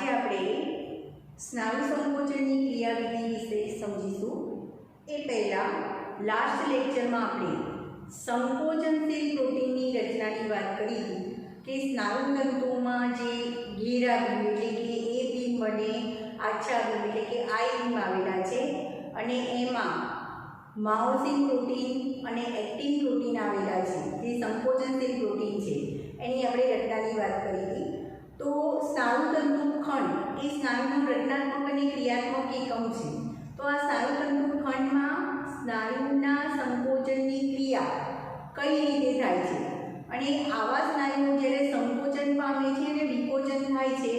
આજે આપણે સ્નાયુ સંકોચનની ક્રિયાવિધિ વિશે સમજીશું। એ પહેલાં લાસ્ટ લેક્ચરમાં આપણે સંકોચનશીલ પ્રોટીનની રચનાની વાત કરી હતી કે સ્નાયુ તંતુઓમાં જે ઘેરા બીમ એટલે કે એ બીમ અને આછા બીમ એટલે કે આઈ બીમ આવેલા છે અને એમાં માયોસિન પ્રોટીન અને એક્ટિન પ્રોટીન આવેલા છે, જે સંકોચનશીલ પ્રોટીન છે એની આપણે રચનાની વાત કરી હતી। તો સ્નાયુતંતુ ખંડ એ સ્નાયુનો રચનાત્મક અને ક્રિયાત્મક એકમ છે। તો આ સ્નાયુતંતુ ખંડમાં સ્નાયુના સંકોચનની ક્રિયા કઈ રીતે થાય છે અને આવા સ્નાયુઓ જ્યારે સંકોચન પામે છે અને વિકોચન થાય છે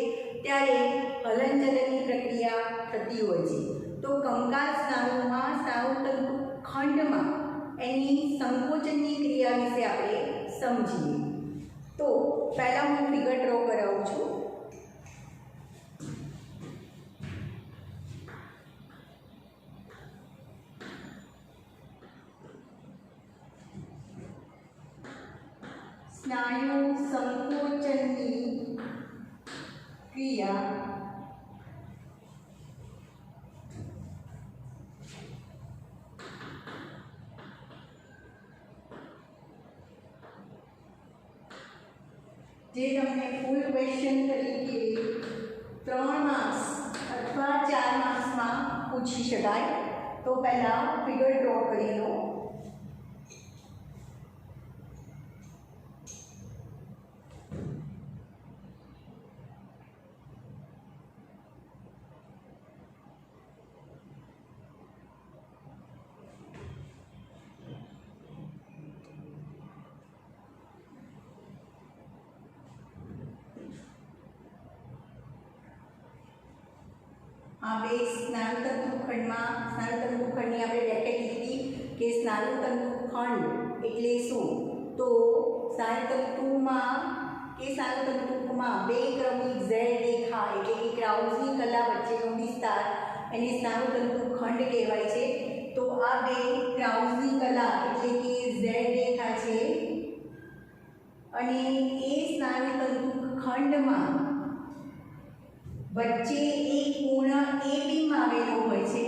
ત્યારે હલનચલનની પ્રક્રિયા થતી હોય છે। તો કંકાલ સ્નાયુમાં સ્નાયુતંતુ ખંડમાં એની સંકોચનની ક્રિયા વિશે આપણે સમજીએ। તો પહેલાં હું ફિગર ડ્રો કરાવું છું। સ્નાયુ સંકોચનની ક્રિયા જે તમને ફૂલ ક્વેશ્ચન તરીકે 3 માર્ક્સ અથવા 4 માર્ક્સમાં પૂછી શકાય। તો પહેલાં ફિગર ડ્રો કરી લો। આ બે સ્નાયુતંતુ ખંડમાં સ્નાયુતંતુ ખંડની આપણે વ્યાખ્યા લીધી કે સ્નાયુતંતુ ખંડ એટલે શું? તો સ્નાયુતંતુમાં બે ક્રમિક ઝેડ રેખા એટલે કે ક્રાઉઝની કલા વચ્ચેનો વિસ્તાર એને સ્નાયુતંતુ ખંડ કહેવાય છે। તો આ બે ક્રાઉઝની કલા એટલે કે ઝેડ રેખા છે અને એ સ્નાયુતંતુ ખંડમાં વચ્ચે એક પૂર્ણ એ બીમ આવેલો હોય છે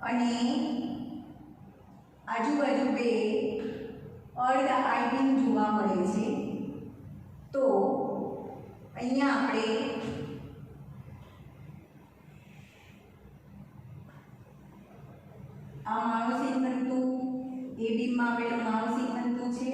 અને આજુબાજુ બે અર્ધ આઈ બીમ જોવા મળે છે। તો અહીંયા આપણે આ માયોસિન તંતુ એ બીમમાં આવેલો માયોસિન તંતુ છે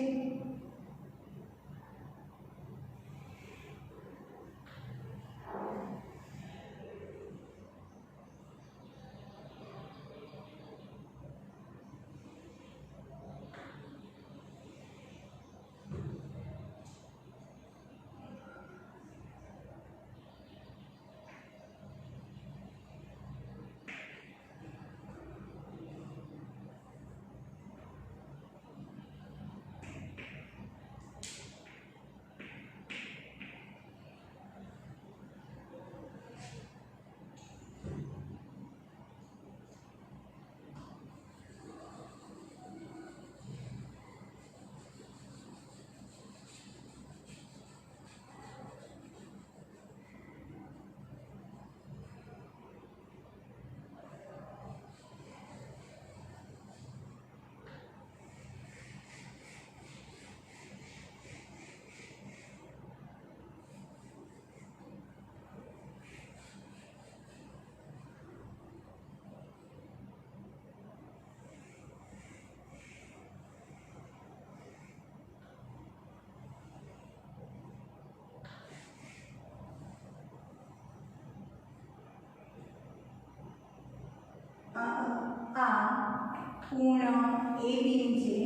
આ પૂર્ણ એ બીમ છે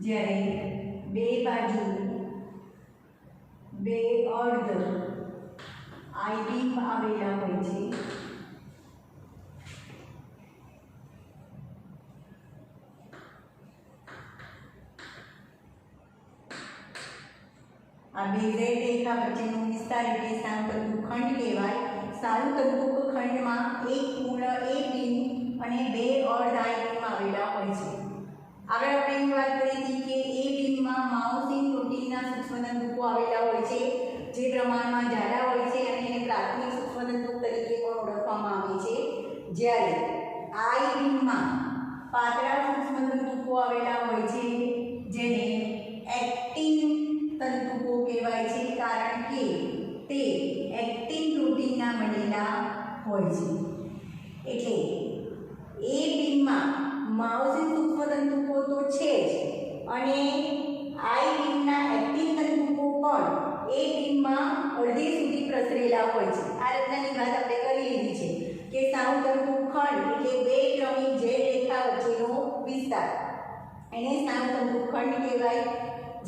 જ્યારે બે બાજુ બે અર્ધ આઈ બીમ આવેલા હોય છે। આ બે ઝેડ રેખા વચ્ચેનો વિસ્તાર એટલે સ્નાયુતંતુ ખંડ કહેવાય। સ્નાયુતંતુ ખંડમાં એક પૂર્ણ એ બીમ અને બે અર્ધ આઈ બીમ આવેલા હોય છે. આગળ આપણે એની વાત કરી હતી કે એ બીમમાં માયોસિન પ્રોટીનના સૂક્ષ્મતંતુકો આવેલા હોય છે, જે પ્રમાણમાં જાડા હોય છે અને એને પ્રાથમિક સૂક્ષ્મતંતુક તરીકે પણ ઓળખવામાં આવે છે. જ્યારે આઈ બીમમાં પાતળા સૂક્ષ્મતંતુકો આવેલા હોય છે, જેને એક્ટિન તંતુકો કહેવાય છે, કારણ કે તે એક્ટિન પ્રોટીનના બનેલા હોય છે. એટલે એ બીમમાં માયોસિન સૂક્ષ્મતંતુકો તો છે જ, અને આઈ બીમના એક્ટિન તંતુકો પણ એ બીમમાં અડધી સુધી પ્રસરેલા હોય છે. આ રચનાની વાત આપણે કરી લીધી છે કે સ્નાયુતંતુ ખંડ એટલે બે ક્રમિક ઝેડ રેખા વચ્ચેનો વિસ્તાર, એને સ્નાયુતંતુ ખંડ કહેવાય,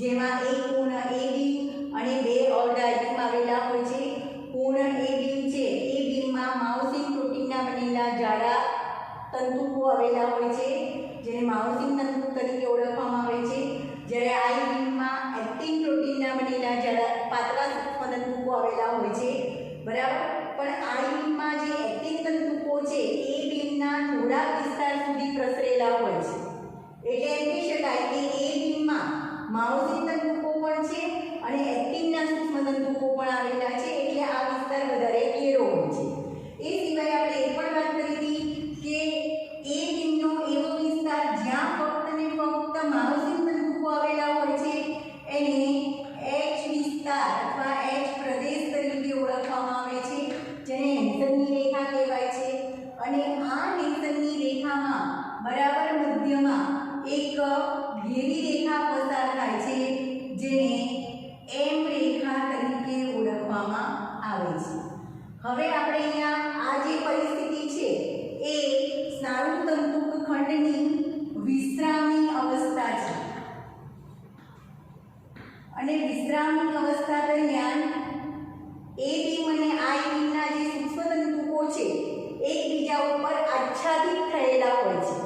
જેમાં એક પૂર્ણ એ બીમ અને બે અર્ધ આઈ બીમ આવેલા હોય છે. પૂર્ણ એ બીમ છે એ બીમમાં માયોસિન પ્રોટીનના બનેલા જાડા તંતુકો આવેલા હોય છે, જેને માયોસિન તંતુ તરીકે ઓળખવામાં આવે છે. જ્યારે આઈ બીમમાં એક્ટિન પ્રોટીનના બનેલા જાડા પાતળા સૂક્ષ્મતંતુકો આવેલા હોય છે. બરાબર. પણ આઈ બીમમાં જે એક્ટિન તંતુકો છે એ બીમના થોડા વિસ્તાર સુધી પ્રસરેલા હોય છે. એટલે એમ કહી શકાય કે એ બીમમાં માયોસિન તંતુકો પણ છે અને એક્ટિનના સૂક્ષ્મતંતુકો પણ આવેલા છે, એટલે આ વિસ્તાર વધારે ઘેરો હોય છે. એ સિવાય આપણે એ પણ વાત કરી હતી કે એ બીમનો એવો વિસ્તાર જ્યાં ફક્ત ને ફક્ત માયોસિન તંતુકો આવેલા હોય છે, એને એચ વિસ્તાર અથવા એચ પ્રદેશ તરીકે ઓળખવામાં આવે છે, જેને હેન્સનની રેખા કહેવાય છે. અને આ હેન્સનની રેખામાં બરાબર મધ્યમાં એક ઘેરી રેખા પસાર થાય છે, જેને એમ રેખા તરીકે ઓળખવામાં આવે છે. હવે આપણે અહીંયા આ જે પરિસ્થિતિ છે એ સ્નાયુતંતુક ખંડની વિશ્રામની અવસ્થા છે, અને વિશ્રામની અવસ્થા દરમિયાન એ બીમ અને આઈ બીમના જે સૂક્ષ્મતંતુકો છે એકબીજા ઉપર આચ્છાદિત થયેલા હોય છે.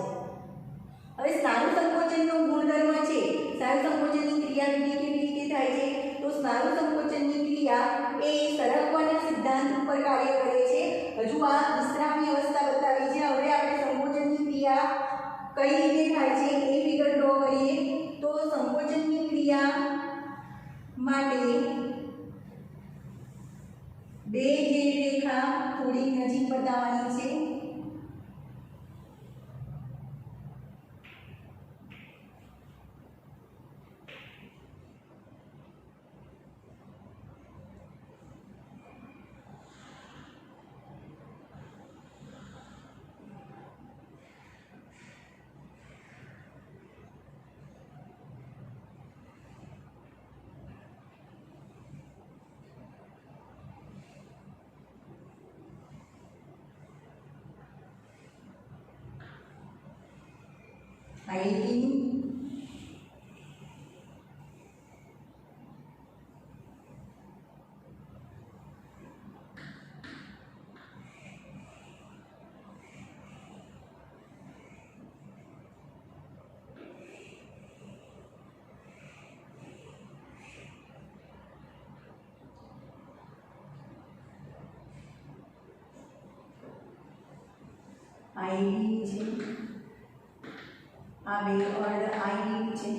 હવે સ્નાયુ સંકોચનનો ગુણધર્મ છે, સ્નાયુ સંકોચનની ક્રિયાવિધિ કેવી રીતે થાય છે, તો સ્નાયુ સંકોચનની ક્રિયા એ સરકવાના સિદ્ધાંત ઉપર કાર્ય કરે છે. હજુ આ વિશ્રામની અવસ્થા બતાવી છે. હવે આપણે સંકોચનની ક્રિયા કઈ રીતે થાય છે એ ફિગર ડ્રો કરીએ. તો સંકોચનની ક્રિયા માટે બે ઝેડ રેખા થોડી નજીક બતાવવાની છે. આઈ બીમ છે, આ બે અર્ધ આઈ બીમ છે.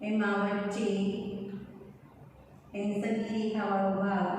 એમાં વચ્ચે હેન્સનની રેખાવાળો ભાગ,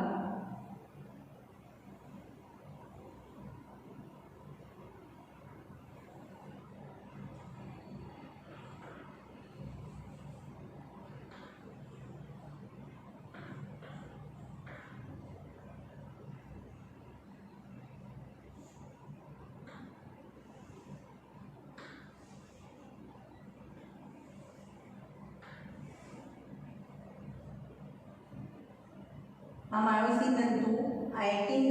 આ માયોસિન તંતુ, આ એક્ટિન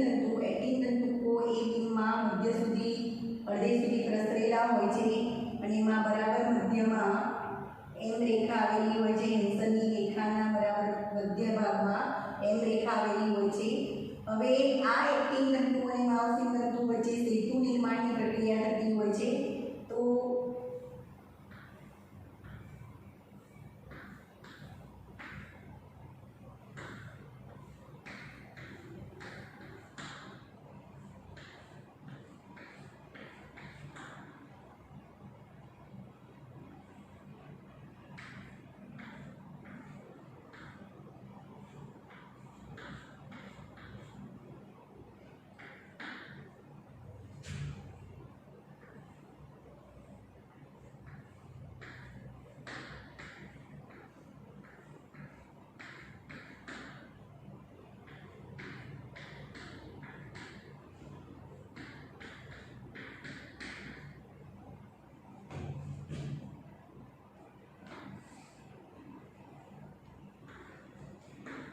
તંતુકો એ બીમમાં મધ્ય સુધી અડધે સુધી પ્રસરેલા હોય છે, અને એમાં બરાબર મધ્યમાં એમ રેખા આવેલી હોય છે. હેન્સનની રેખાના બરાબર મધ્ય ભાગમાં એમ રેખા આવેલી હોય છે. હવે આ એક્ટિન તંતુ અને માયોસિન તંતુ વચ્ચે સેતુ નિર્માણની પ્રક્રિયા થતી હોય છે. તો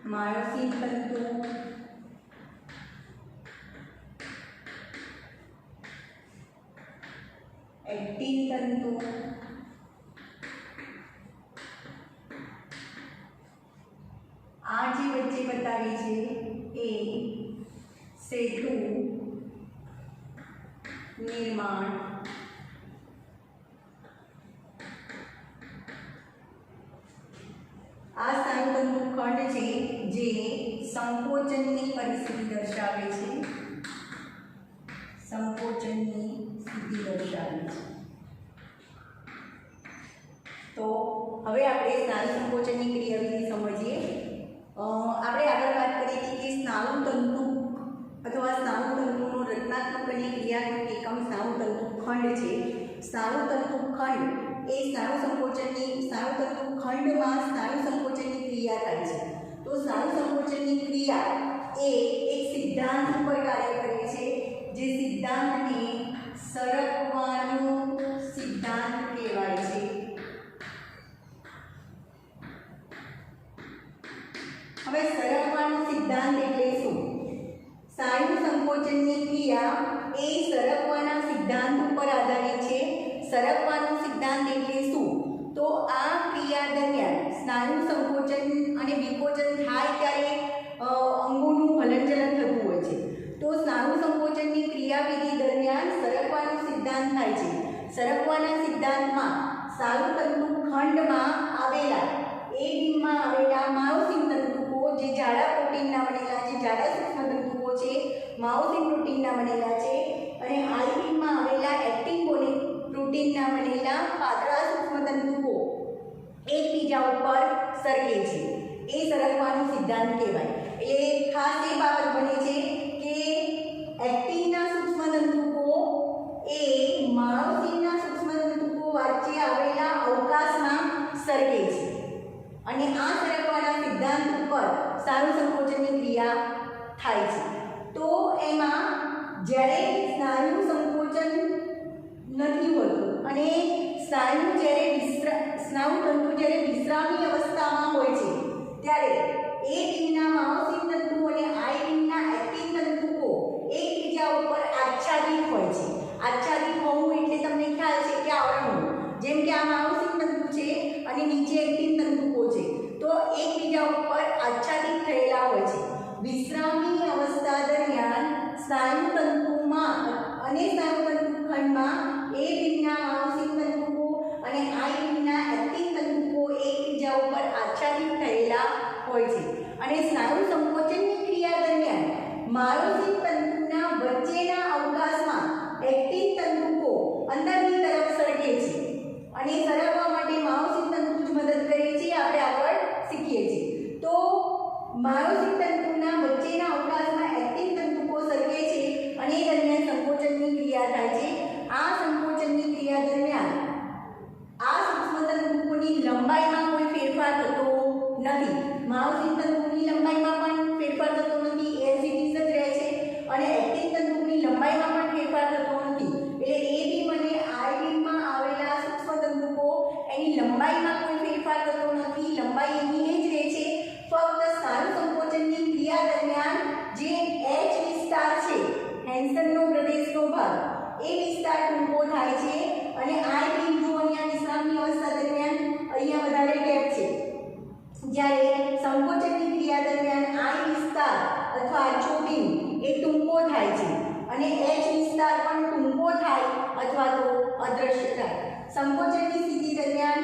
માયોસિન તંતુ, એક્ટિન તંતુ, આ જે વચ્ચે બતાવી છે એ સેતુ નિર્માણ આ સ્નાયુતંતુ ખંડ છે જે સંકોચનની પરિસ્થિતિ દર્શાવે છે, સંકોચનની સ્થિતિ દર્શાવે છે। તો હવે આપણે સ્નાયુ સંકોચનની ક્રિયાવિધિ સમજીએ। આપણે આગળ વાત કરી હતી કે સ્નાયુતંતુ અથવા સ્નાયુતંતુનો રચનાત્મક અને ક્રિયાત્મક એકમ સ્નાયુતંતુ ખંડ છે। સ્નાયુતંતુ ખંડ એ સ્નાયુ સ્નાયુતંતુ ખંડમાં સ્નાયુ સંકોચનની ક્રિયા થાય છે। તો સ્નાયુ સંકોચનની ક્રિયા એ એક સિદ્ધાંત ઉપર કાર્ય કરે છે, જે સિદ્ધાંતને સરકવાનો સિદ્ધાંત કહેવાય છે। હવે સરકવાનો સિદ્ધાંત એટલે શું? સ્નાયુ સંકોચનની ક્રિયા એ સરકવાના સિદ્ધાંત ઉપર આધારિત છે। સરકવાનો સિદ્ધાંત એટલે શું? તો આ ક્રિયા દરમિયાન સ્નાયુ સંકોચન અને વિકોચન થાય ત્યારે અંગોનું હલનચલન થતું હોય છે। તો સ્નાયુ સંકોચનની ક્રિયાવિધિ દરમિયાન સરકવાનો સિદ્ધાંત થાય છે। સરકવાના સિદ્ધાંતમાં સ્નાયુતંતુ ખંડમાં આવેલા એ બીમમાં આવેલા માયોસિન તંતુઓ જે જાડા પ્રોટીનના બનેલા છે, જાડા સૂક્ષ્મ તંતુઓ છે, માયોસિન પ્રોટીનના બનેલા છે, અને આઈ બીમમાં આવેલા એક્ટિન પ્રોટીનના બનેલા પાતળા સૂક્ષ્મ તંતુઓ એકબીજા ઉપર સરકે છે, એ સરકવાનો સિદ્ધાંત કહેવાય। એટલે ખાસ એ બાબત બને છે કે એક્ટિનના સૂક્ષ્મ તંતુઓ એ માયોસિનના સૂક્ષ્મ તંતુઓ વચ્ચે આવેલા અવકાશમાં સરકે છે, અને આ સરકવાના સિદ્ધાંત ઉપર સ્નાયુ સંકોચનની ક્રિયા થાય છે। તો એમાં જ્યારે સ્નાયુ સંકોચન નથી હોતું અને સ્નાયુતંતુ જ્યારે વિશ્રામી અવસ્થામાં હોય છે ત્યારે એ ટીમના માયોસિન તંતુ અને આઈ ટીમના એક્ટિન તંતુઓ એકબીજા ઉપર આચ્છાદિત હોય છે। આચ્છાદિત હોવું એટલે તમને ખ્યાલ છે કે આવરણ, જેમ કે આ માયોસિન તંતુ છે અને નીચે એક્ટિન તંતુઓ છે, તો એકબીજા ઉપર આચ્છાદિત થયેલા હોય છે। વિશ્રામી અવસ્થા દરમિયાન સ્નાયુતંતુમાં અને સ્નાયુતંતુ ખંડમાં એ બીમના માયોસિન તંતુઓ અને આઈ બીમના એક્ટિન તંતુઓ એકબીજા ઉપર આચ્છાદિત થયેલા હોય છે, અને સ્નાયુ સંકોચનની ક્રિયા દરમિયાન માયોસિન તંતુના વચ્ચેના અવકાશમાં એક્ટિન તંતુઓ અંદરની તરફ સરકે છે, અને સરકવા માટે માયોસિન તંતુ જ મદદ કરે છે, આપણે આગળ શીખીએ છીએ। તો માયોસિન તંતુના વચ્ચેના અવકાશમાં એક્ટિન તંતુઓ સરકે છે અને એ દરમિયાન સંકોચનની ક્રિયા થાય છે। આ સંકોચનની ક્રિયા દરમિયાન આ સૂક્ષ્મ તંતુઓની લંબાઈમાં કોઈ ફેરફાર થતો નથી। માયોસિન તંતુની લંબાઈમાં પણ ફેરફાર થતો નથી, એઝ ઇટ ઇઝ જ રહે છે, અને એક્ટિન તંતુની લંબાઈમાં પણ ફેરફાર થતો નથી। એટલે એ બીમ અને આઈ બીમમાં આવેલા સૂક્ષ્મ તંતુઓ એની લંબાઈમાં કોઈ ફેરફાર થતો નથી, લંબાઈ એની જ રહે છે। ફક્ત સ્નાયુ સંકોચનની ક્રિયા દરમિયાન જે એચ વિસ્તાર છે, હેન્સનનો પ્રદેશનો ભાગ, એ વિસ્તાર ટૂંકો થાય છે, અને આઈ બીમ જો અહીંયા વિશ્રામની અવસ્થા દરમિયાન અહીંયા વધારે ગેપ છે, જ્યારે સંકોચનની ક્રિયા દરમિયાન આઈ વિસ્તાર અથવા આછો બીમ એ ટૂંકો થાય છે, અને એચ વિસ્તાર પણ ટૂંકો થાય અથવા તો અદૃશ્ય થાય। સંકોચનની સ્થિતિ દરમિયાન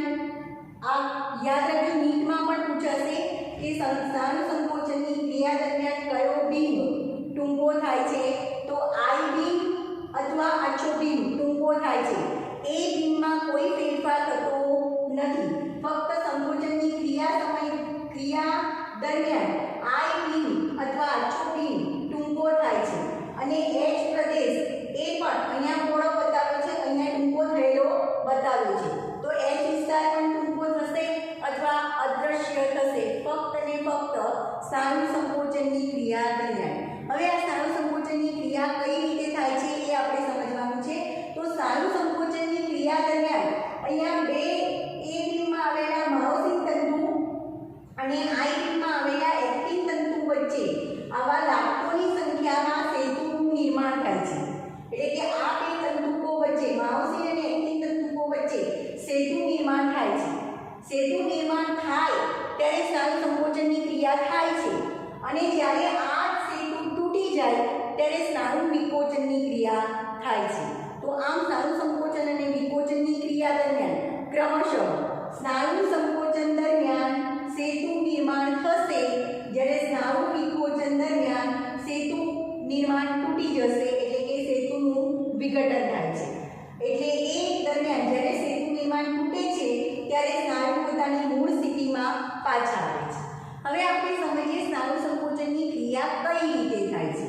આ યાદ રાખજો, નીટમાં પણ પૂછાશે કે સ્નાયુ સંકોચનની ક્રિયા દરમિયાન કયો બીમ ટૂંકો થાય છે? તો આઈ બીમ અથવા આછો બીમ ટૂંકો થાય છે। એ બીમમાં કોઈ ફેરફાર થતો નથી, ફક્ત સંકોચનની ક્રિયા દરમિયાન આઈ બીમ અથવા આછો બીમ ટૂંકો થાય છે, અને એચ પ્રદેશ એ પણ અહીંયા પહોળો બતાવ્યો છે, અહીંયા ટૂંકો થયેલો બતાવ્યો છે। તો એચ વિસ્તાર પણ ટૂંકો થશે અથવા અદૃશ્ય થશે, ફક્ત ને ફક્ત સ્નાયુ સંકોચનની ક્રિયા દરમિયાન। હવે આ સ્નાયુ સંકોચનની ક્રિયા કઈ રીતે થાય છે એ આપણે સમજવાનું છે। તો સ્નાયુ સંકોચનની ક્રિયા દરમિયાન અહીંયા બે એ બીમમાં આવેલા માયોસિન તંતુ અને આઈ બીમમાં આવેલા એક્ટિન ત્યારે સ્નાયુ વિકોચનની ક્રિયા થાય છે। તો આમ સ્નાયુ સંકોચન અને વિકોચનની ક્રિયા દરમિયાન ક્રમશઃ સ્નાયુ સંકોચન દરમિયાન સેતુ નિર્માણ થશે, જ્યારે સ્નાયુ વિકોચન દરમિયાન સેતુ નિર્માણ તૂટી જશે, એટલે કે સેતુનું વિઘટન થાય છે। એટલે એ દરમિયાન જ્યારે સેતુ નિર્માણ તૂટે છે ત્યારે સ્નાયુ પોતાની મૂળ સ્થિતિમાં પાછા આવે છે। હવે આપણે સમજીએ સ્નાયુ સંકોચનની ક્રિયા કઈ રીતે થાય છે।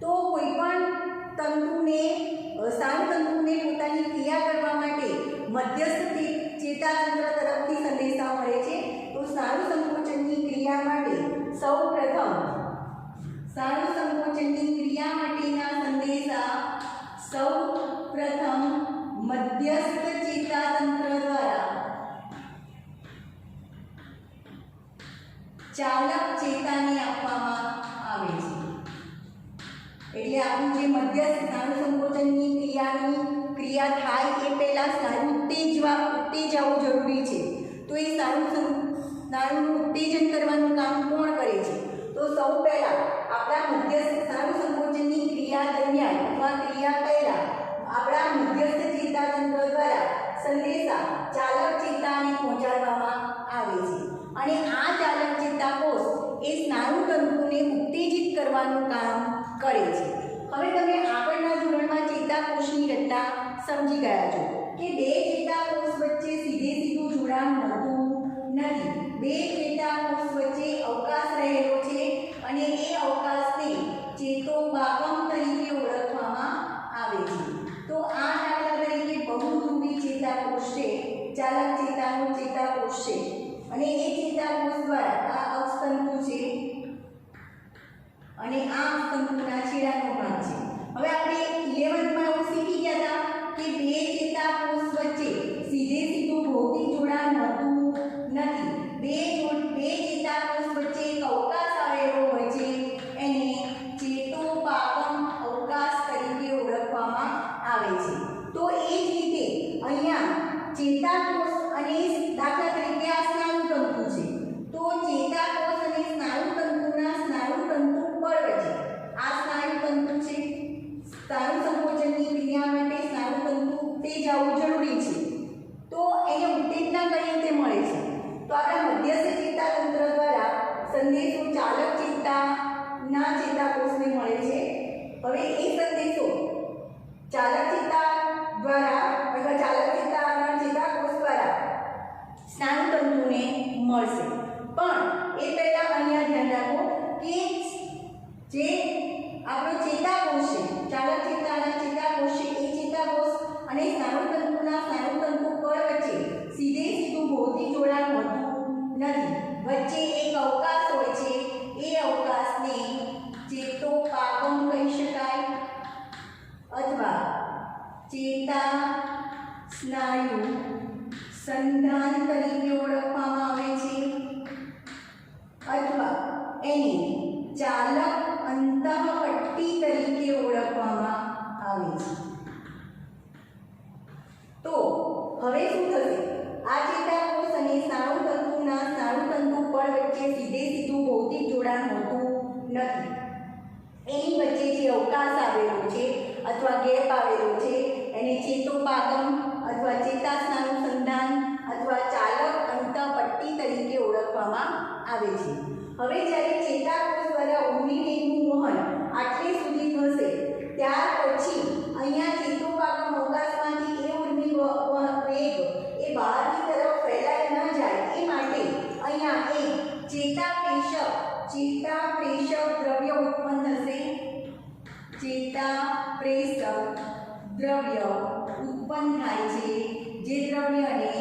તો કોઈપણ તંતુને સ્નાયુ તંતુને પોતાની ક્રિયા કરવા માટે મધ્યસ્થ ચેતાતંત્ર તરફથી સંદેશા મળે છે। તો સ્નાયુ સંકોચનની ક્રિયા માટે સૌપ્રથમ સ્નાયુ સંકોચનની ક્રિયા માટેના સંદેશા સૌપ્રથમ મધ્યસ્થ ચેતાતંત્ર દ્વારા ચાલક ચેતાને આપવામાં આવે છે। એટલે આપણું જે મધ્યસ્થ સ્નાયુ સંકોચનની ક્રિયા થાય એ પહેલા સ્નાયુ ઉત્તેજાવું જરૂરી છે। તો એ સ્નાયુનું ઉત્તેજન કરવાનું કામ કોણ કરે છે? તો સૌ પહેલા આપણા મધ્યસ્થ સ્નાયુ સંકોચનની ક્રિયા દરમિયાન અથવા ક્રિયા પહેલા આપણા મધ્યસ્થ ચેતાતંત્ર દ્વારા સંદેશા ચાલક ચેતાને પહોંચાડવામાં આવે છે, અને આ ચાલક ચેતાકોષ એ સ્નાયુ તંતુને ઉત્તેજિત કરવાનું કામ કરે છે। હવે તમે આગળના ધોરણમાં ચેતાકોષની રચના સમજી ગયા છો કે બે ચેતાકોષ વચ્ચે સીધું જોડાણ હોતું નથી। બે ચેતાકોષ વચ્ચે અવકાશ રહેલો છે, અને એ અવકાશને ચેતોપાગમ તરીકે ઓળખવામાં આવે છે। તો આ દાખલા તરીકે બહુધ્રુવી ચેતાકોષ છે, ચાલક ચેતાનો ચેતાકોષ છે, અને એ ચેતાકોષ દ્વારા આ અક્ષતંતુ છે અને આ અક્ષતંતુના છેડાનો ભાગ છે। હવે આપણે 11th માં એવું શીખી ગયા હતા કે બે ચેતાકોષ વચ્ચે સીધું ભૌતિક જોડાણ હોતું નથી। બે ચેતાકોષ વચ્ચે એક અવકાશ આવેલો હોય છે, એને ચેતોપાગમ અવકાશ તરીકે ઓળખવામાં આવે છે। તો એ જ રીતે અહીંયા ચેતાકોષ અને દાખલા તરીકે આ સ્નાયુ તંતુ છે, તો ચેતાકોષ અને સ્નાયુ તંતુના સ્નાયુ તંતુ બળ વચ્ચે આ સ્નાયુ તંતુ છે, સ્નાયુ સંકોચનની ક્રિયા માટે સ્નાયુ તંતુ ઉત્તેજાવું જરૂરી છે। તો એને ઉત્તેજના કઈ રીતે મળે છે? તો આપણા મધ્યસ્થ ચેતાતંત્ર દ્વારા સંદેશો ચાલક ચેતાના ચેતાકોષને મળે છે। હવે એ સંદેશો ચાલક ચેતા દ્વારા અથવા ચાલક ચેતાના ચેતાકોષ દ્વારા સ્નાયુ તંતુને મળશે। પણ એ પહેલા અહીંયા ધ્યાન રાખો કે જે આપણો ચેતાકોષ છે, ચાલક ચેતાના ચેતાકોષ છે, એ ચેતાકોષ અને સ્નાયુ તંતુ બળ વચ્ચે સીધું ભૌતિક જોડાણ હોતું નથી। વચ્ચે એક અવકાશ હોય છે, એ અવકાશને ચેતોપાગમ કહી શકાય અથવા ચેતા સ્નાયુ સંધાન તરીકે ઓળખવામાં આવે છે, અથવા એને ચાલક અંતઃપટ્ટી તરીકે ઓળખવામાં આવે છે। તો હવે શું થશે? આ ચેતાકોષ અને સ્નાયુ તંતુ બળ વચ્ચે સીધું ભૌતિક જોડાણ હોતું નથી। એની વચ્ચે જે અવકાશ આવેલો છે અથવા ગેપ આવેલો છે એને ચેતોપાગમ અથવા ચેતાસ્નાયુ સંધાન અથવા ચાલક અંતઃપટ્ટી તરીકે ઓળખવામાં આવે છે। હવે જ્યારે ચેતાકોષ દ્વારા ઉર્મિવેગનું વહન આટલે સુધી થશે, ત્યાર પછી અહીંયા ચેતોપાગમ અવકાશમાંથી એ ઉર્મિ વેગ એ બહારની તરફ ફેલાઈ ન જાય એ માટે અહીંયા એક ચેતાપ્રેષક દ્રવ્ય ઉત્પન્ન થશે। ચેતાપ્રેષક દ્રવ્ય ઉત્પન્ન થાય છે, જે દ્રવ્યને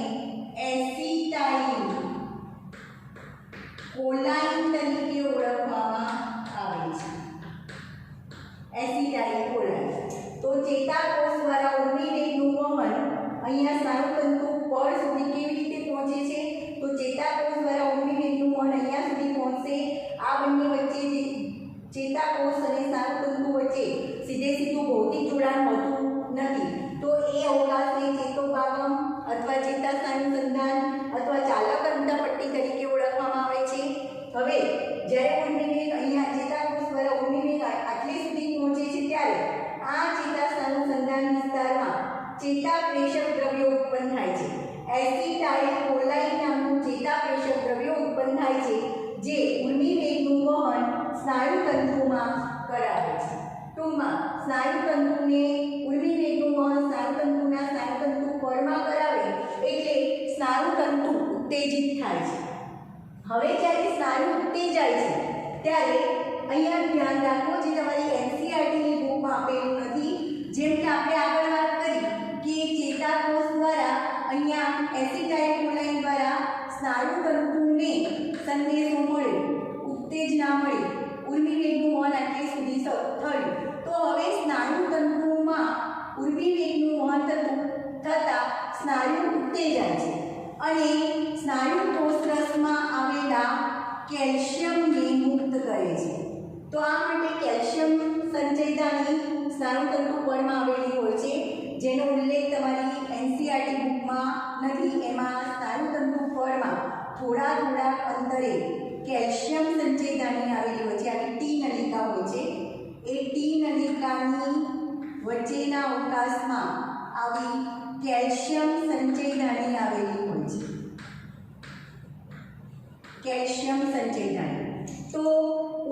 એસિટાઇલ કોલાઇન તરીકે ઓળખવામાં આવે છે। એસિટાઇલ કોલાઇન તો ચેતાકોષ દ્વારા ઉર્મિવેગનું વહન અહીંયા સ્નાયુ તંતુ બળ સુધી કેવી રીતે પહોંચે છે? તો ચેતાકોષ દ્વારા ઉર્મિવેગનું વહન અહીંયા સુધી પહોંચશે। આ બંને વચ્ચે જે ચેતાકોષ અને સ્નાયુ તંતુ વચ્ચે સીધું ભૌતિક જોડાણ હોતું નથી, તો એ અવકાશને ચેતોપાગમ અથવા ચેતાસ્નાયુ સંધાન અથવા ચાલક અંતઃપટ્ટી તરીકે ઓળખવામાં આવે છે। હવે જ્યારે ઉર્મિવેગ અહીંયા ચેતાકોષ દ્વારા ઉર્મિવેગ આટલે સુધી પહોંચે છે એસિટાઇલ કોલાઇન નામનું ચેતાપ્રેષક દ્રવ્ય ઉત્પન્ન થાય છે જે ઉર્મી વેગનું વહન સ્નાયુતંતુમાં કરાવે છે. ટૂંકમાં સ્નાયુતંતુને ઉર્મી વેગનું વહન સ્નાયુતંતુના સ્નાયુતંતુ પળમાં કરાવે એટલે સ્નાયુતંતુ ઉત્તેજિત થાય છે. હવે જ્યારે સ્નાયુ ઉત્તેજાય છે ત્યારે અહીંયા ધ્યાન રાખો, જે તમારી એનસીઈઆરટીની બુકમાં આપેલું નથી. જેમ કે આપણે આગળ વાત કરી કે ચેતાકોષ દ્વારા અહીંયા એસિટાઇલ કોલાઇન દ્વારા સ્નાયુતંતુને સંદેશો મળ્યો, ઉત્તેજના મળી, ઉર્મી વેગનું વહન આટલે સુધી થયું. તો હવે સ્નાયુતંતુમાં ઉર્મી વેગનું વહન થતાં સ્નાયુ ઉત્તેજાય છે અને સ્નાયુ કોષરસમાં આવેલા કેલ્શિયમને મુક્ત કરે છે. તો આ માટે કેલ્શિયમ સંચયતાની સ્નાયુતંતુ પળમાં આવેલી હોય છે, જેનો ઉલ્લેખ તમારી એનસીઈઆરટી બુકમાં નથી. એમાં સ્નાયુતંતુ પળમાં થોડા અંતરે કેલ્શિયમ સંચયતાની આવેલી હોય છે. આવી ટી નલિકા હોય છે. એ ટી નલિકાની વચ્ચેના અવકાશમાં આવી કેલ્શિયમ સંચયતાની આવેલી હોય છે. કેલ્શિયમ સંચયતાની. તો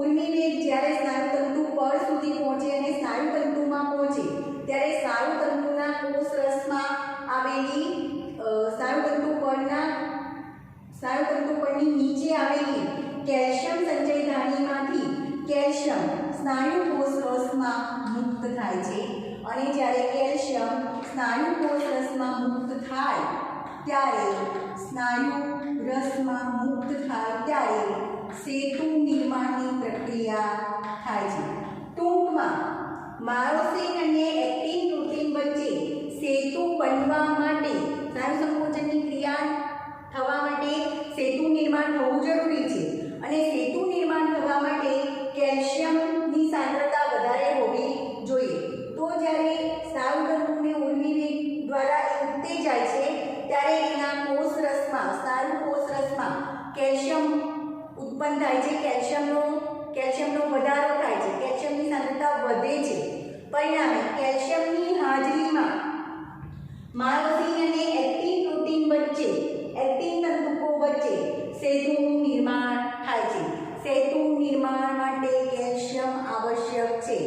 ઉર્મી વેગ જ્યારે સ્નાયુતંતુ પળ સુધી પહોંચે અને સ્નાયુતંતુમાં પહોંચે ત્યારે સ્નાયુતંતુના કોષરસમાં આવેલી સ્નાયુતંતુ પળની નીચે આવેલી કેલ્શિયમ સંચયધાનીમાંથી કેલ્શિયમ સ્નાયુ કોષરસમાં મુક્ત થાય છે. અને જ્યારે કેલ્શિયમ સ્નાયુ કોષરસમાં મુક્ત થાય ત્યારે સેતુ નિર્માણની પ્રક્રિયા થાય છે. ટૂંકમાં માયોસિન અને એક્ટિન પ્રોટીન વચ્ચે સેતુ બનવા માટે, સ્નાયુ સંકોચનની ક્રિયા થવા માટે સેતુ નિર્માણ થવું જરૂરી છે. અને સેતુ નિર્માણ થવા માટે કેલ્શિયમની સાંદ્રતા વધારે હોવી જોઈએ. તો જ્યારે સ્નાયુતંતુને ઉર્મી વેગ દ્વારા ઉત્તેજાય છે ત્યારે એના કોષરસમાં, સ્નાયુ કોષરસમાં કેલ્શિયમ ઉત્પન્ન થાય છે. કેલ્શિયમનો વધારો થાય છે. કેલ્શિયમની સાંદ્રતા વધે છે. પરિણામે કેલ્શિયમની હાજરીમાં માયોસિન અને એક્ટિન પ્રોટીન વચ્ચે, એક્ટિન તંતુકો વચ્ચે સેતુનું નિર્માણ થાય છે. સેતુ નિર્માણ માટે કેલ્શિયમ આવશ્યક છે.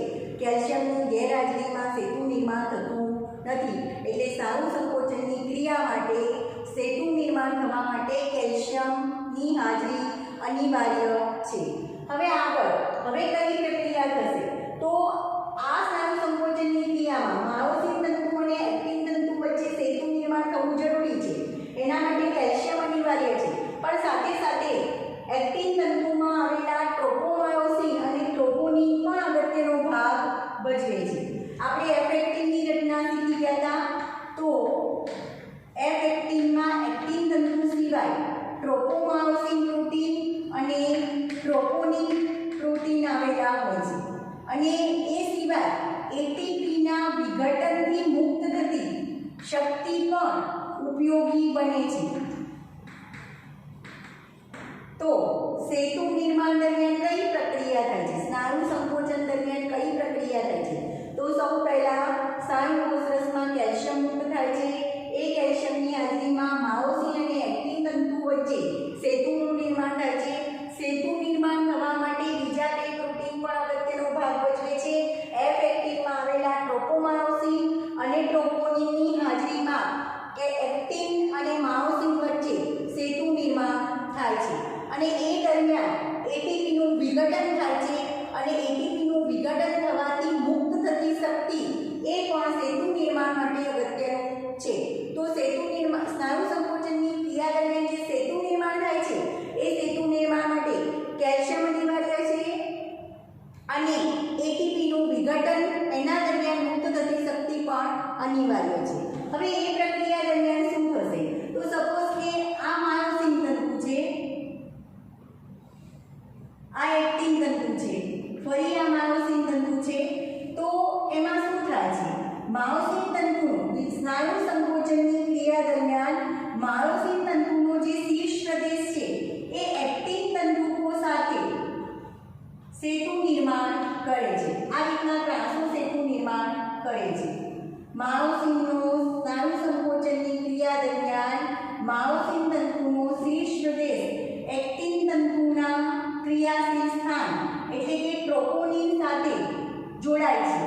કેલ્શિયમની ગેરહાજરીમાં સેતુ નિર્માણ થતું નથી. એટલે સ્નાયુ સંકોચનની ક્રિયા માટે, સેતુ નિર્માણ થવા માટે કેલ્શિયમની હાજરી અનિવાર્ય છે. હવે કઈ પ્રક્રિયા થશે? તો આ સ્નાયુ સંકોચનની ક્રિયામાં માયોસિન તંતુ અને એક્ટિન તંતુ વચ્ચે સેતુ નિર્માણ થવું જરૂરી છે. એના માટે કેલ્શિયમ અનિવાર્ય છે. પણ સાથે સાથે એક્ટિન તંતુમાં આવેલા ટ્રોપોમાયોસિન અને ટ્રોપોનિન પણ અગત્યનો ભાગ ભજવે છે. આપણે એફ એક્ટિનની રચના શીખી ગયા હતા. તો એફ એક્ટિનમાં એક્ટિન તંતુ સિવાય ટ્રોપોમાયોસિન પ્રોટીન અને ટ્રોપોનિન પ્રોટીન આવેલા હોય છે. અને એ સિવાય એટીપીના વિઘટનથી મુક્ત થતી શક્તિ પણ ઉપયોગી બને છે. તો સેતુ નિર્માણ દરમિયાન કઈ પ્રક્રિયા થાય છે? સ્નાયુ સંકોચન દરમિયાન કઈ પ્રક્રિયા થાય છે? તો સૌ પહેલા સ્નાયુ કોષરસમાં કેલ્શિયમ મુક્ત થાય છે. એ કેલ્શિયમની હાજરીમાં માયોસિન અને એક્ટિન તંતુ વચ્ચે સેતુનું નિર્માણ થાય છે. સેતુ નિર્માણ થવા માટે બીજા બે પ્રોટીન પણ અગત્યનો ભાગ ભજવે છે. એફ એક્ટિનમાં આવેલા ટ્રોપોમાયોસિન અને ટ્રોપોનિનની હાજરીમાં કે એક્ટિન અને માયોસિન વચ્ચે સેતુ નિર્માણ થાય છે. અને એ દરમિયાન એટીપીનું વિઘટન થાય છે. અને એટીપીનું વિઘટન થવાથી મુક્ત થતી શક્તિ એ પણ સેતુ નિર્માણ માટે અગત્યનું છે. તો સ્નાયુ સંકોચનની ક્રિયા દરમિયાન જે સેતુ નિર્માણ થાય છે એ સેતુ નિર્માણ માટે કેલ્શિયમ અનિવાર્ય છે અને એટીપીનું વિઘટન એના દરમિયાન મુક્ત થતી શક્તિ પણ અનિવાર્ય છે. હવે એ પ્રક્રિયા દરમિયાન શું થશે? તો સપોઝ કે આ માયોસિન તંતુ છે, આ એક્ટિન તંતુ છે, ફરી આ માયોસિન તંતુ છે. તો એમાં શું થાય છે? માયોસિન તંતુનું સ્નાયુ સંકોચનની ક્રિયા દરમિયાન માયોસિન તંતુનો જે શીર્ષ પ્રદેશ છે એ એક્ટિન તંતુકો સાથે સેતુ નિર્માણ કરે છે. આ રીતના ત્રાંસુ સેતુ નિર્માણ કરે છે. માયોસિનનો સ્નાયુ સંકોચનની ક્રિયા દરમિયાન માયોસિન તંતુનો શીર્ષ પ્રદેશ એક્ટિન તંતુના ક્રિયાશીલ સ્થાન એટલે કે ટ્રોપોનિન સાથે જોડાય છે,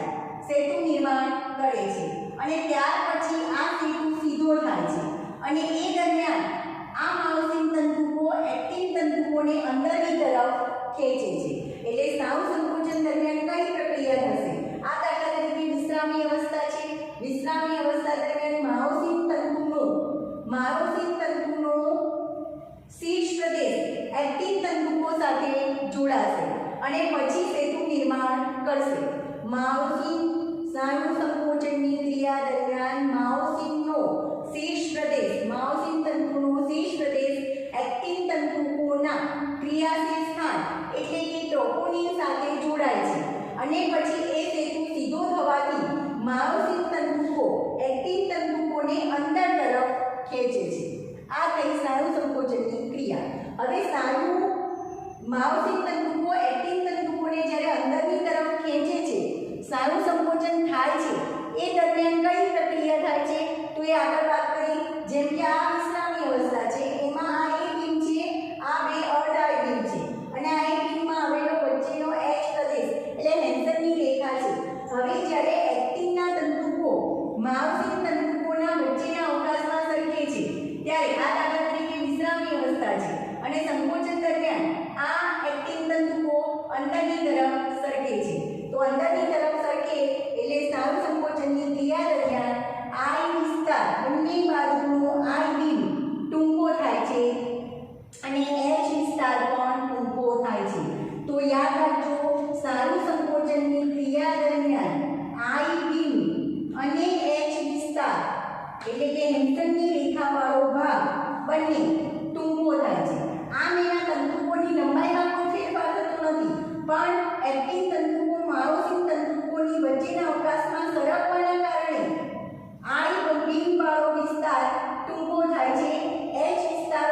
સેતુ નિર્માણ કરે છે અને ત્યાર પછી આ સેતુ સીધો થાય છે અને એ દરમિયાન આ માયોસિન તંતુઓ એક્ટિન તંતુઓને અંદરની તરફ ખેંચે છે। એટલે સ્નાયુ સંકોચન દરમિયાન કઈ પ્રક્રિયા થશે? આ દાખલા તરીકે વિશ્રામી અવસ્થા છે, વિશ્રામી અવસ્થા દરમિયાન માયોસિન તંતુનો શીર્ષ પ્રદેશ એક્ટિન તંતુઓ સાથે જોડાશે અને પછી સેતુ નિર્માણ કરશે। સ્નાયુ સંકોચનની ક્રિયા દરમિયાન માયોસિન તંતુનો શીર્ષ પ્રદેશ એક્ટિન તંતુઓના ક્રિયાશીલ સ્થાન એટલે કે ટ્રોપોનિન સાથે જોડાય છે અને પછી એ સેતુ સીધો થવાથી માયોસિન તંતુઓ એક્ટિન તંતુઓને અંદર તરફ ખેંચે છે। આ થઈ સ્નાયુ સંકોચનની ક્રિયા। હવે માયોસિન તંતુઓ એક્ટિન તંતુઓને જ્યારે અંદરની તરફ ખેંચે છે, સ્નાયુ સંકોચન થાય છે, એ દરમિયાન કઈ પ્રક્રિયા થાય છે? તો એ આગળ વાત કરી, જેમ કે આ વિશ્રામી અવસ્થા છે, એમાં આ એ બીમ છે, આ બે અર્ધાય બીમ છે અને આ એ બીમમાં આવેલો વચ્ચેનો H પ્રદેશ એટલે હેન્સનની રેખા છે। હવે જ્યારે એક્ટિનના તંતુઓ માયોસિન તંતુઓના વચ્ચેના અવકાશમાં સરકે છે ત્યારે આ દાખલા તરીકે વિશ્રામી અવસ્થા છે અને સંકોચન દરમિયાન આ એક્ટિન તંતુઓ અંદરની તરફ સરકે છે। તો અંદરની તરફ સરકે એટલે સ્નાયુ સંકોચનની ક્રિયા દરમિયાન આઈ વિસ્તાર બંને બાજુનો આઈ બીમ ટૂંકો થાય છે અને H વિસ્તાર પણ ટૂંકો થાય છે। તો યાદ રાખજો, સ્નાયુ સંકોચનની ક્રિયા દરમિયાન આઈ બીમ અને H વિસ્તાર એટલે કે હેન્સનની રેખાવાળો ભાગ બંને ટૂંકો થાય છે। આમ એના તંતુઓની લંબાઈમાં કોઈ ફેરફાર થતો નથી, પણ એક્ટિન તંતુઓ માયોસિન તંતુઓની વચ્ચેના અવકાશમાં સરકવાના કારણે આઈ બીમ વાળો વિસ્તાર ટૂંકો થાય છે, H વિસ્તાર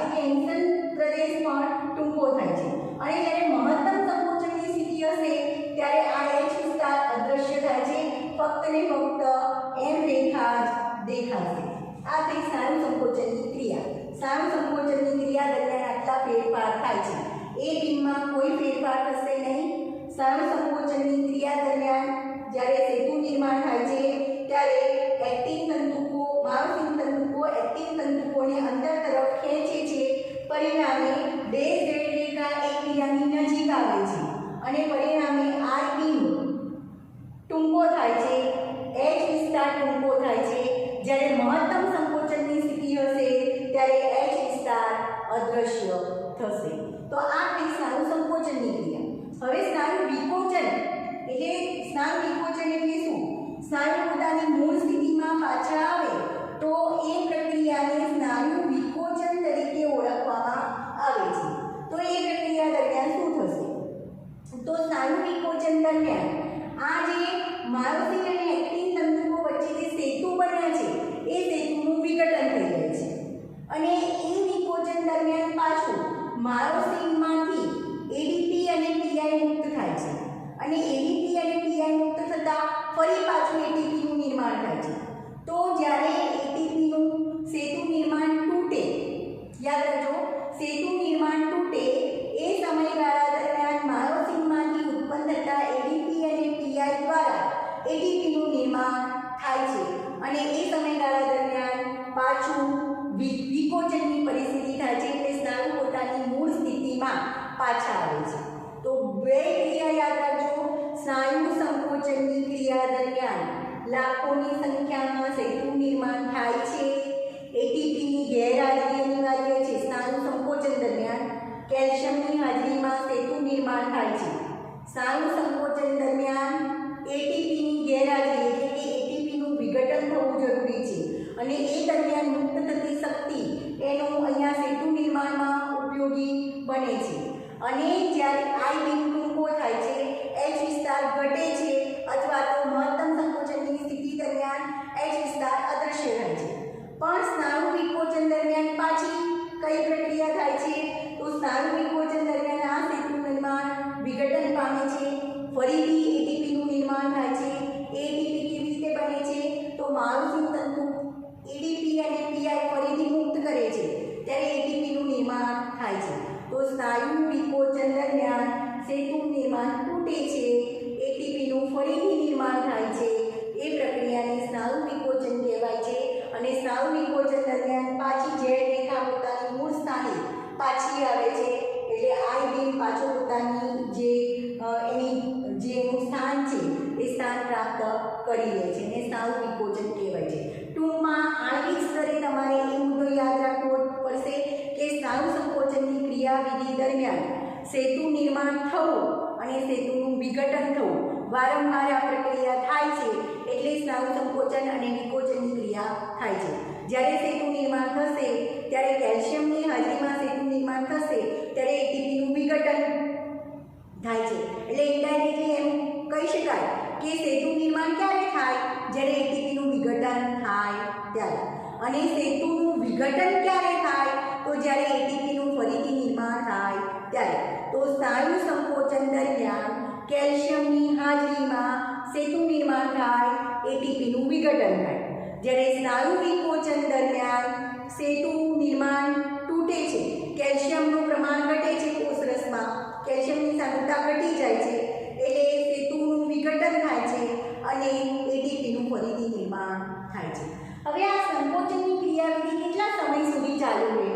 એટલે કે હેન્સન પ્રદેશ પણ ટૂંકો થાય છે અને જ્યારે મહત્તમ સંકોચનની સ્થિતિ હશે ત્યારે આ H વિસ્તાર અદૃશ્ય થાય છે, ફક્ત ને ફક્ત M રેખા જ દેખાશે। આ થઈ સ્નાયુ સંકોચનની ક્રિયા। સ્નાયુ સંકોચનની ક્રિયા દરમિયાન આટલા ફેરફાર થાય છે, એ બીમમાં કોઈ ફેરફાર થશે નહીં। સ્નાયુ સંકોચનની ક્રિયા દરમિયાન જ્યારે સેતુ નિર્માણ થાય છે ત્યારે એક્ટિન તંતુઓ માયોસિન તંતુઓ એક્ટિન તંતુઓને અંદર તરફ ખેંચે છે, પરિણામે ડેશ રેખા એકબીજાની નજીક આવે છે અને પરિણામે આર બીમ ટૂંકો થાય છે, H વિસ્તાર ટૂંકો થાય છે। જ્યારે મહત્તમ સંકોચનની સ્થિતિ હશે ત્યારે H વિસ્તાર અદૃશ્ય થશે। તો આ થઈ સ્નાયુ સંકોચનની ક્રિયા। હવે સ્નાયુ વિકોચન એટલે શું? સ્નાયુ પોતાની મૂળ સ્થિતિમાં પાછા આવે તો એ પ્રક્રિયાને સ્નાયુ વિકોચન તરીકે ઓળખવામાં આવે છે। તો એ પ્રક્રિયા દરમિયાન શું થશે? તો સ્નાયુ વિકોચન દરમિયાન આ જે માયોસિન અને એક્ટિન તંતુઓ વચ્ચે જે સેતુ બન્યા છે એ સેતુનું વિઘટન થઈ જાય છે અને એ વિકોચન દરમિયાન પાછું માયોસિનમાંથી એડીપી અને પીઆઈ મુક્ત થાય છે અને એડીપી અને પીઆઈ મુક્ત થતાં ફરી પાછું એટીપીનું નિર્માણ થાય છે। તો જ્યારે એટીપીનું સેતુ નિર્માણ તૂટે, યાદ રાખજો, સેતુ નિર્માણ તૂટે એ સમયગાળા દરમિયાન માયોસિનમાંથી ઉત્પન્ન થતા એડીપી અને પીઆઈ દ્વારા એટીપીનું નિર્માણ થાય છે અને એ સમયગાળા દરમિયાન પાછું વિકોચનની પરિસ્થિતિ થાય છે એટલે સ્નાયુ પોતાની મૂળ સ્થિતિમાં પાછા આવે છે। તો બે ક્રિયા યાદ રાખજો, સ્નાયુ સંકોચનની ક્રિયા દરમિયાન લાખોની સંખ્યામાં સેતુ નિર્માણ થાય છે, એટીપીની ગેરહાજરી અનિવાર્ય છે। સ્નાયુ સંકોચન દરમિયાન કેલ્શિયમની હાજરીમાં સેતુ નિર્માણ થાય છે। સ્નાયુ સંકોચન દરમિયાન એટીપીની ગેરહાજરી એટલે કે એટીપીનું વિઘટન થવું જરૂરી છે અને એ દરમિયાન મુક્ત થતી શક્તિ એનો અહીંયા સેતુ નિર્માણમાં ઉપયોગી બને છે અને જ્યારે આઈ બીમ ટૂંકો થાય છે, H વિસ્તાર ઘટે છે અથવા તો મહત્તમ સંકોચનની સ્થિતિ દરમિયાન H વિસ્તાર અદૃશ્ય થાય છે। પણ સ્નાયુ વિકોચન દરમિયાન પાછી કઈ પ્રક્રિયા થાય છે? તો સ્નાયુ વિકોચન દરમિયાન આ સેતુ નિર્માણ વિઘટન પામે છે, ફરીથી એટીપીનું નિર્માણ થાય છે। એટીપી કેવી રીતે બને છે? તો માયોસિન તંતુ એડીપી અને પીઆઈ સ્નાયુમાં થાય છે એ પ્રક્રિયાને સ્નાયુ વિકોચન કહેવાય છે અને સ્નાયુ વિકોચન દરમિયાન પાછી ઝેડ રેખા પોતાની મૂળ સ્થાને પાછી આવે છે એટલે આ બીમ પાછો પોતાની એનું સ્થાન છે એ સ્થાન પ્રાપ્ત કરી લે છે અને સ્નાયુ વિકોચન કહેવાય છે। ટૂંકમાં આણ્વિક સ્તરે તમારે એ મુદ્દો યાદ રાખવો પડશે કે સ્નાયુ સંકોચનની ક્રિયાવિધિ દરમિયાન સેતુ નિર્માણ થવું અને સેતુનું વિઘટન થવું વારંવાર આ પ્રક્રિયા થાય છે એટલે સ્નાયુ સંકોચન અને વિકોચનની ક્રિયા થાય છે। જ્યારે સેતુ નિર્માણ થશે ત્યારે કેલ્શિયમની હાજરીમાં સેતુ નિર્માણ થશે ત્યારે એટીપીનું વિઘટન થાય છે એટલે ઇનડાયરેક્ટલી એમ કહી શકાય કે સેતુ નિર્માણ ક્યારે થાય જ્યારે એટીપીનું વિઘટન થાય ત્યારે અને સેતુનું વિઘટન ક્યારે થાય તો જ્યારે એટીપીનું ફરીથી નિર્માણ થાય ત્યારે। તો સ્નાયુ સંકોચન દરમિયાન કેલ્શિયમની હાજરીમાં સેતુ નિર્માણ થાય એટીપીનું વિઘટન થાય જ્યારે સ્નાયુ વિકોચન દરમિયાન સેતુ નિર્માણ તૂટે છે કેલ્શિયમનું પ્રમાણ ઘટે છે કોષરસમાં કેલ્શિયમની સાંદ્રતા ઘટી જાય છે એટલે સેતુનું વિઘટન થાય છે અને એટીપીનું ફરીથી નિર્માણ થાય છે। હવે આ સંકોચનની ક્રિયાવિધિ કેટલા સમય સુધી ચાલુ રહે?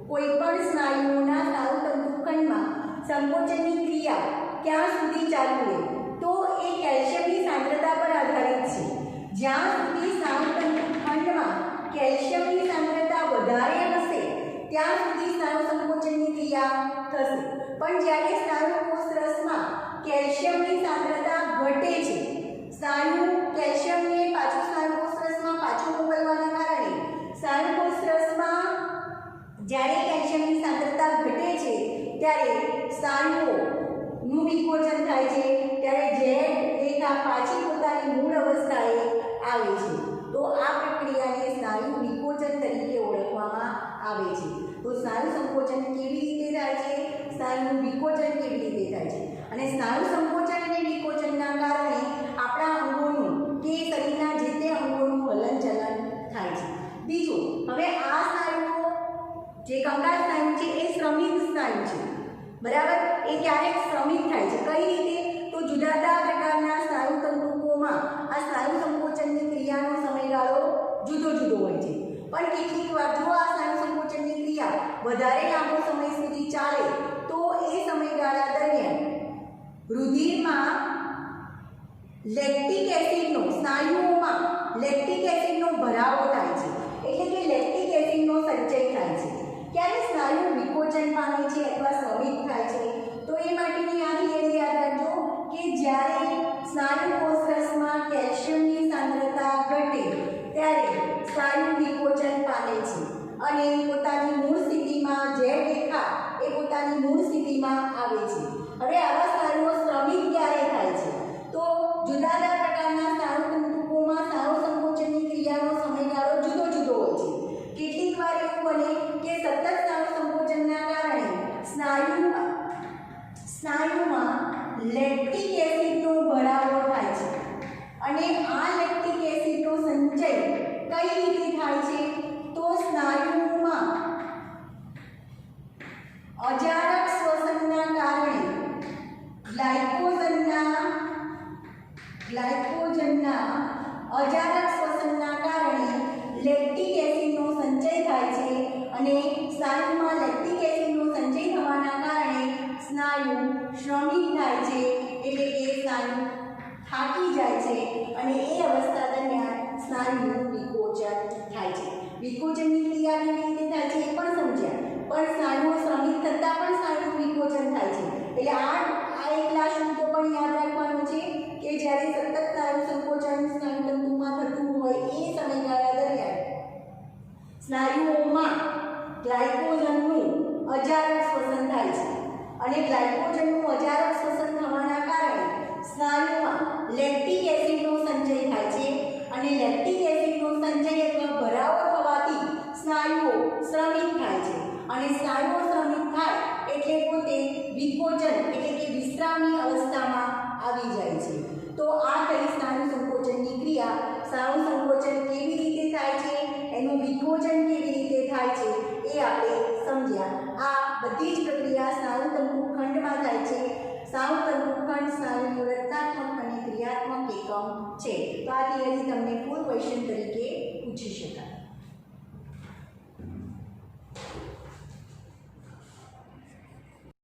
કોઈ પણ સ્નાયુઓના સ્નાયુ તંતુખંડમાં સંકોચનની ક્રિયા ક્યાં સુધી ચાલુ રહે તો એ કેલ્શિયમની સાંદ્રતા પર આધારિત છે। જ્યાં સુધી સ્નાયુ તંતુખંડમાં કેલ્શિયમની સાંદ્રતા વધારે હશે ત્યાં સુધી સ્નાયુ સંકોચનની ક્રિયા થશે પણ જ્યારે સ્નાયુ કોષરસમાં કેલ્શિયમની સાંદ્રતા ઘટે છે સ્નાયુ કેલ્શિયમને પાછું સ્નાયુ કોષરસમાં પાછું મોકલવાના કારણે સ્નાયુ કોષરસમાં જ્યારે કેલ્શિયમની સાંદ્રતા ઘટે છે ત્યારે સ્નાયુઓનું વિકોચન થાય છે ત્યારે ઝેડ રેખા પાછી પોતાની મૂળ અવસ્થાએ આવે છે। તો આ પ્રક્રિયાને સ્નાયુ વિકોચન તરીકે ઓળખવામાં આવે છે। તો સ્નાયુ સંકોચન કેવી રીતે થાય છે સ્નાયુનું વિકોચન કેવી રીતે થાય છે અને સ્નાયુ સંકોચન અને વિકોચનના કારણે આપણા અંગોનું કે શરીરના જે તે અંગોનું હલનચલન થાય છે। બીજું હવે આ સ્નાયુઓ જે કંકાલ સ્નાયુ છે એ શ્રમિક સ્નાયુ છે બરાબર એ ક્યારેક શ્રમિક થાય છે કઈ રીતે તો જુદા જુદા પ્રકારના સ્નાયુ તંતુઓમાં આ સ્નાયુ સંકોચનની ક્રિયાનો સમયગાળો જુદો જુદો હોય છે પણ કેટલીક વાર જો આ સ્નાયુ સંકોચનની ક્રિયા વધારે લાંબો સમય સુધી ચાલે તો એ સમયગાળા દરમિયાન રુધિરમાં લેક્ટિક એસિડનો સ્નાયુઓમાં લેક્ટિક એસિડનો ભરાવો થાય છે એટલે કે લેક્ટિક એસિડનો સંચય થાય છે। ક્યારે સ્નાયુ વિકોચન પામે છે અથવા શ્રમિક થાય છે તો એ માટેની આ થિયરી યાદ રાખજો કે જ્યારે સ્નાયુ કોષરસમાં કેલ્શિયમની સાંદ્રતા ઘટે ત્યારે સ્નાયુ વિકોચન પામે છે અને પોતાની મૂળ સ્થિતિમાં ઝેડ રેખા એ પોતાની મૂળ સ્થિતિમાં આવે છે। હવે આવા સ્નાયુઓ શ્રમિક ક્યારે થાય છે તો જુદા જુદા પ્રકારના સ્નાયુ તંતુઓમાં સ્નાયુ સંકોચનની ક્રિયાનો સમયગાળો જુદો જુદો હોય છે। કેટલીક વાર એવું બને કે સતત સ્નાયુ સંકોચનના કારણે સ્નાયુમાં લેક્ટિક એસિડનો ભરાવો થાય છે અને આ લેક્ટિક એસિડનો સંચય કઈ રીતે થાય છે તો સ્નાયુમાં અજારક શ્વસનના કારણે ગ્લાયકોજનના અજારક શ્વસનના કારણે લેક્ટિક એસિડનો સંચય થાય છે અને સ્નાયુમાં લેક્ટિક એસિડનો સંચય થવાના કારણે સ્નાયુ શ્રમિક થાય છે એટલે કે સ્નાયુ થાકી જાય છે અને એ અવસ્થા દરમિયાન સ્નાયુનું વિકોચન થાય છે। વિકોચનની ક્રિયા કેવી રીતે થાય છે એ પણ સમજ્યા પણ સ્નાયુઓ શ્રમિક થતાં પણ સ્નાયુનું વિકોચન થાય છે એટલે આ એકલા શબ્દો પણ યાદ રાખવાનું છે કે જ્યારે સતત સ્નાયુ સંકોચન સ્નાયુ તંતુમાં થતું હોય એ સમયગાળા દરમિયાન સ્નાયુઓમાં ગ્લાયકોજનનું અજારક શ્વસન થાય છે અને ગ્લાયકોજનનું અજારક શ્વસન થવાના કારણે સ્નાયુમાં લેક્ટિક એસિડનો સંચય થાય છે અને લેક્ટિક એસિડનો સંચય અથવા ભરાવો થવાથી સ્નાયુઓ શ્રમિક થાય છે અને સ્નાયુઓ શ્રમિક થાય એટલે પોતે વિકોચન એટલે કે વિશ્રામની અવસ્થામાં આવી જાય છે। તો આ થઈ સ્નાયુ સંકોચનની ક્રિયા। સ્નાયુ સંકોચન કેવી રીતે થાય છે એનું વિકોચન કેવી રીતે થાય છે એ આપણે સમજ્યા। આ બધી જ પ્રક્રિયા સ્નાયુ તંતુખંડમાં થાય છે। સ્નાયુ તંતુખંડ સ્નાયુનું રચનાત્મક અને ક્રિયાત્મક એકમ એકમ છે. તો આ થિયરી તમને ફૂલ ક્વેશ્ચન તરીકે પૂછી શકાય.